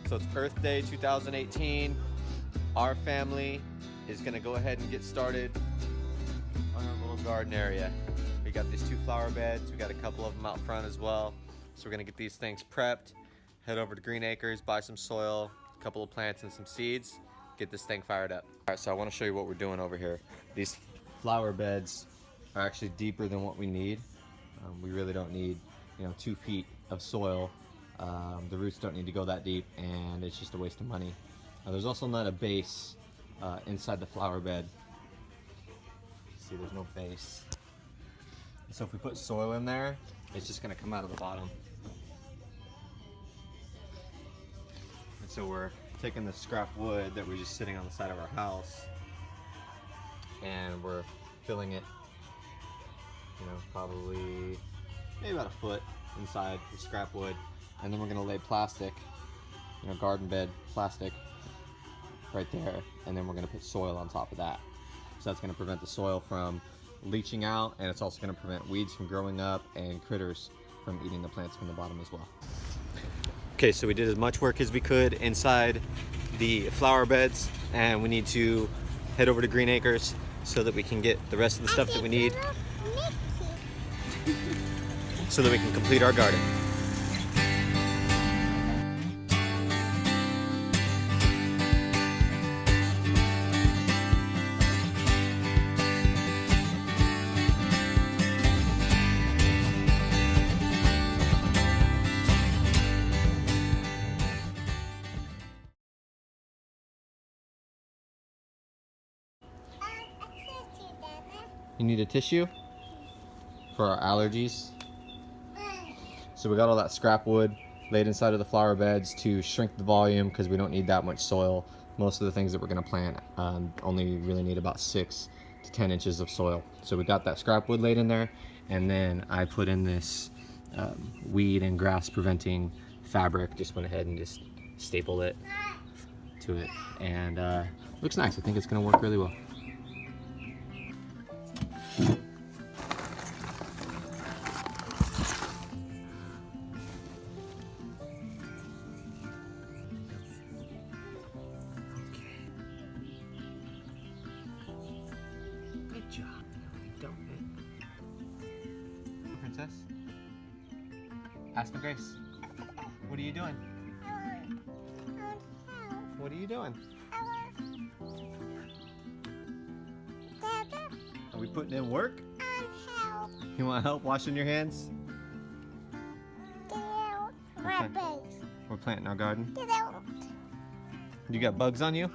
So it's Earth Day 2018. Our family is gonna go ahead and get started on our little garden area. We got these 2 flower beds. We got a couple of them out front as well. So we're gonna get these things prepped, head over to Green Acres, buy some soil, a couple of plants and some seeds, get this thing fired up. All right, so I wanna show you what we're doing over here. These flower beds are actually deeper than what we need. We really don't need, 2 feet of soil. The roots don't need to go that deep, and it's just a waste of money. There's also not a base inside the flower bed. See, there's no base. So if we put soil in there, it's just gonna come out of the bottom. And so we're taking the scrap wood that was just sitting on the side of our house, and we're filling it, probably maybe about a foot inside the scrap wood. And then we're gonna lay plastic, garden bed plastic right there, and then we're gonna put soil on top of that. So that's gonna prevent the soil from leaching out, and it's also gonna prevent weeds from growing up and critters from eating the plants from the bottom as well. Okay, so we did as much work as we could inside the flower beds, and we need to head over to Green Acres so that we can get the rest of the stuff that we need so that we can complete our garden. You need a tissue for our allergies. So we got all that scrap wood laid inside of the flower beds to shrink the volume because we don't need that much soil. Most of the things that we're gonna plant only really need about 6 to 10 inches of soil. So we got that scrap wood laid in there, and then I put in this weed and grass preventing fabric. Just went ahead and just stapled it to it, and looks nice. I think it's gonna work really well. Good job. Don't it? Princess? Aspen Grace, what are you doing? What are you doing? Are we putting in work? You want help washing your hands? We're planting our garden. You got bugs on you?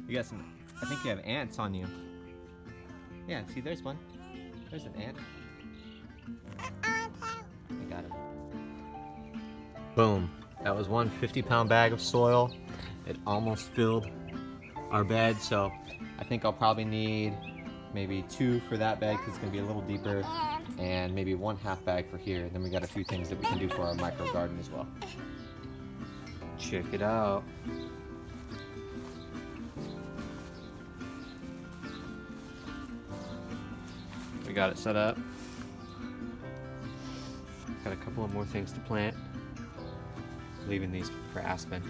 You got some, I think you have ants on you. Yeah, see, there's one. There's an ant. I got him. Boom. That was one 50-pound bag of soil. It almost filled our bed, so I think I'll probably need maybe 2 for that bag because it's going to be a little deeper, and maybe 1/2 bag for here. Then we got a few things that we can do for our micro garden as well. Check it out. We got it set up. Got a couple of more things to plant. Leaving these for Aspen.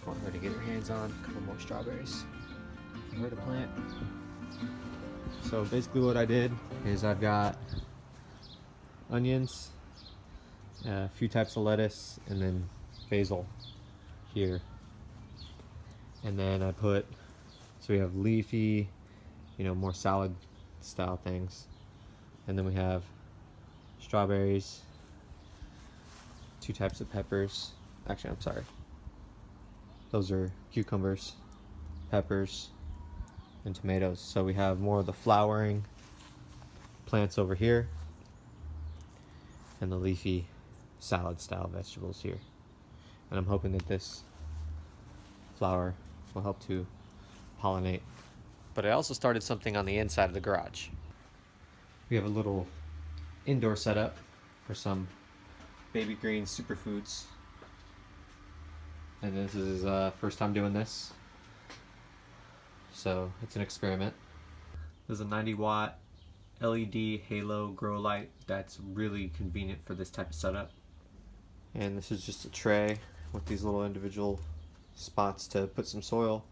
Want her to get her hands on. A couple more strawberries for her to plant. So basically what I did is I've got onions, a few types of lettuce, and then basil here. And then I put, so we have leafy, more salad style things. And then we have strawberries, 2 types of peppers. Actually, I'm sorry. Those are cucumbers, peppers, and tomatoes. So we have more of the flowering plants over here, and the leafy salad style vegetables here. And I'm hoping that this flower will help to pollinate. But I also started something on the inside of the garage. We have a little indoor setup for some baby green superfoods. And this is first time doing this. So it's an experiment. There's a 90-watt LED halo grow light that's really convenient for this type of setup. And this is just a tray with these little individual spots to put some soil.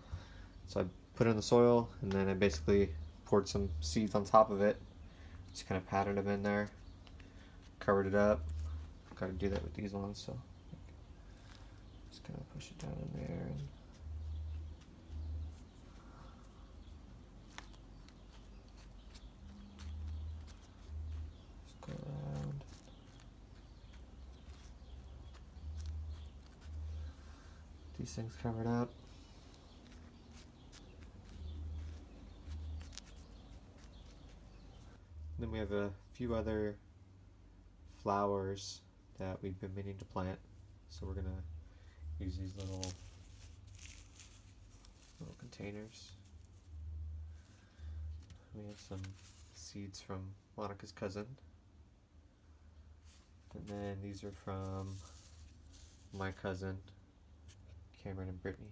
So I put in the soil, and then I basically poured some seeds on top of it. Just kind of patted them in there, covered it up. Got to do that with these ones, so just kind of push it down in there. And just go around. These things covered up. Then we have a few other flowers that we've been meaning to plant. So we're gonna use these little containers. We have some seeds from Monica's cousin. And then these are from my cousin, Cameron and Brittany,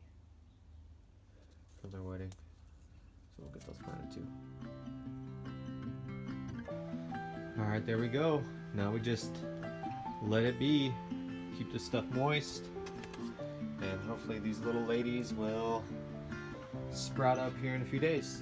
from their wedding. So we'll get those planted too. Alright, there we go. Now we just let it be. Keep this stuff moist. And hopefully these little ladies will sprout up here in a few days.